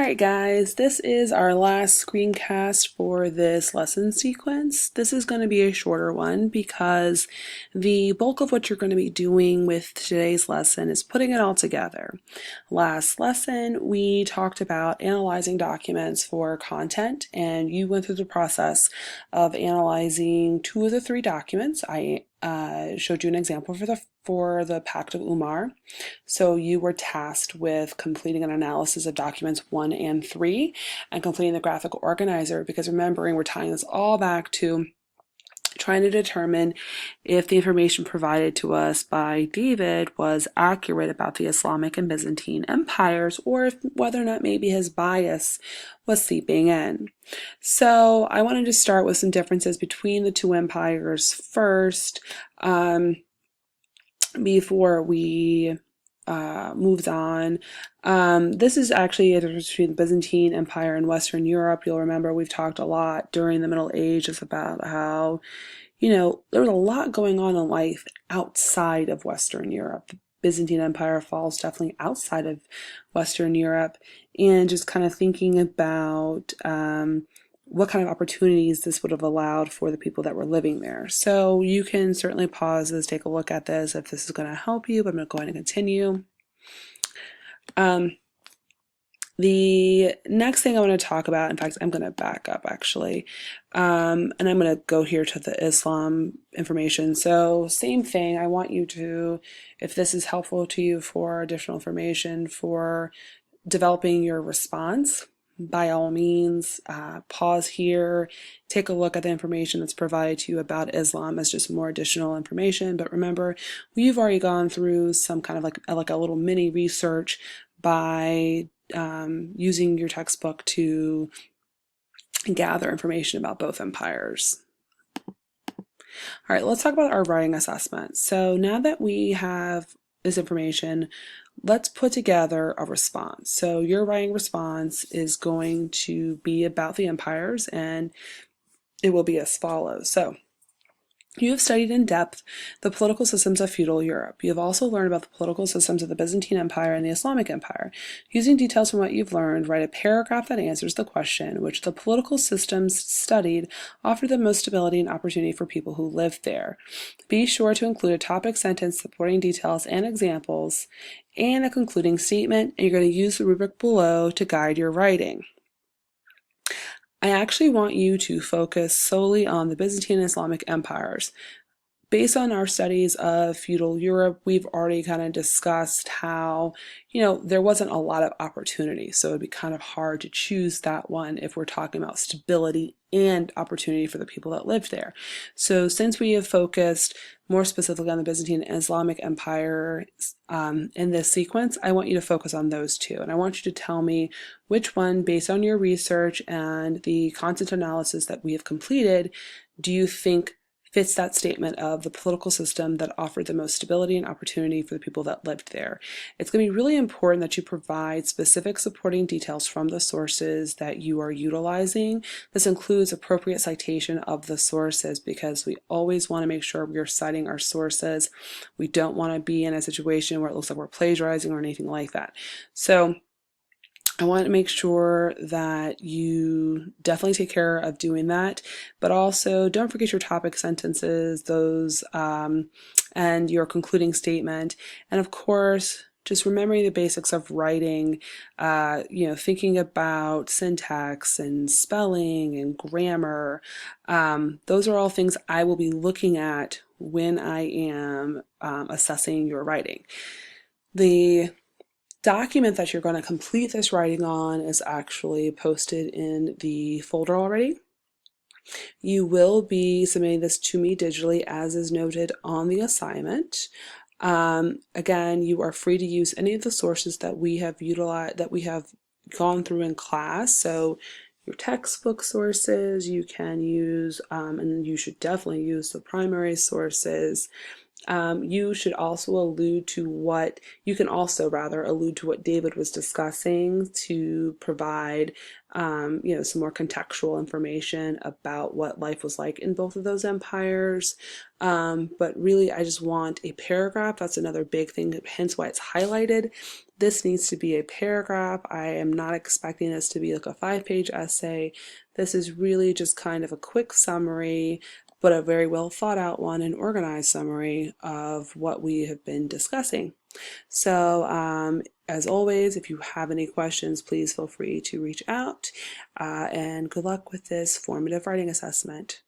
Alright guys, this is our last screencast for this lesson sequence. This is going to be a shorter one because the bulk of what you're going to be doing with today's lesson is putting it all together. Last lesson we talked about analyzing documents for content, and you went through the process of analyzing 2 of the 3 documents. I showed you an example for the Pact of Umar. So you were tasked with completing an analysis of documents 1 and 3 and completing the graphical organizer, because remembering we're tying this all back to trying to determine if the information provided to us by David was accurate about the Islamic and Byzantine empires, or if whether or not maybe his bias was seeping in. So I wanted to start with some differences between the 2 empires first, before we moved on. This is actually a difference between the Byzantine Empire and Western Europe. You'll remember we've talked a lot during the Middle Ages about how, there was a lot going on in life outside of Western Europe. The Byzantine Empire falls definitely outside of Western Europe, and just kind of thinking about what kind of opportunities this would have allowed for the people that were living there. So you can certainly pause this, take a look at this if this is going to help you, but I'm going to continue. The next thing I want to talk about, in fact, I'm going to back up actually, and I'm going to go here to the Islam information. So same thing, I want you to, if this is helpful to you for additional information for developing your response, by all means, pause here, take a look at the information that's provided to you about Islam as just more additional information. But remember, we've already gone through some kind of like a little mini research by using your textbook to gather information about both empires. All right, let's talk about our writing assessment. So now that we have this information, let's put together a response. So your writing response is going to be about the empires, and it will be as follows. So you have studied in depth the political systems of feudal Europe. You have also learned about the political systems of the Byzantine Empire and the Islamic Empire. Using details from what you've learned, write a paragraph that answers the question, which the political systems studied offer the most stability and opportunity for people who live there. Be sure to include a topic sentence supporting details and examples, and a concluding statement, and you're going to use the rubric below to guide your writing. I actually want you to focus solely on the Byzantine and Islamic empires. Based on our studies of feudal Europe, we've already kind of discussed how, there wasn't a lot of opportunity. So it'd be kind of hard to choose that one if we're talking about stability and opportunity for the people that lived there. So since we have focused more specifically on the Byzantine and Islamic Empire in this sequence, I want you to focus on those 2. And I want you to tell me which one, based on your research and the content analysis that we have completed, do you think fits that statement of the political system that offered the most stability and opportunity for the people that lived there. It's going to be really important that you provide specific supporting details from the sources that you are utilizing. This includes appropriate citation of the sources, because we always want to make sure we're citing our sources. We don't want to be in a situation where it looks like we're plagiarizing or anything like that. So I want to make sure that you definitely take care of doing that, but also don't forget your topic sentences, those, and your concluding statement. And of course, just remembering the basics of writing, thinking about syntax and spelling and grammar. Those are all things I will be looking at when I am assessing your writing. The document that you're going to complete this writing on is actually posted in the folder already. You will be submitting this to me digitally, as is noted on the assignment. Again, you are free to use any of the sources that we have utilized, that we have gone through in class. So your textbook sources, you can use, and you should definitely use the primary sources. You should also allude to what, you can also rather allude to what David was discussing to provide, some more contextual information about what life was like in both of those empires. But really, I just want a paragraph. That's another big thing, hence why it's highlighted. this needs to be a paragraph. I am not expecting this to be like a 5-page essay. This is really just kind of a quick summary, but a very well thought out one and organized summary of what we have been discussing. So as always, if you have any questions, please feel free to reach out, and good luck with this formative writing assessment.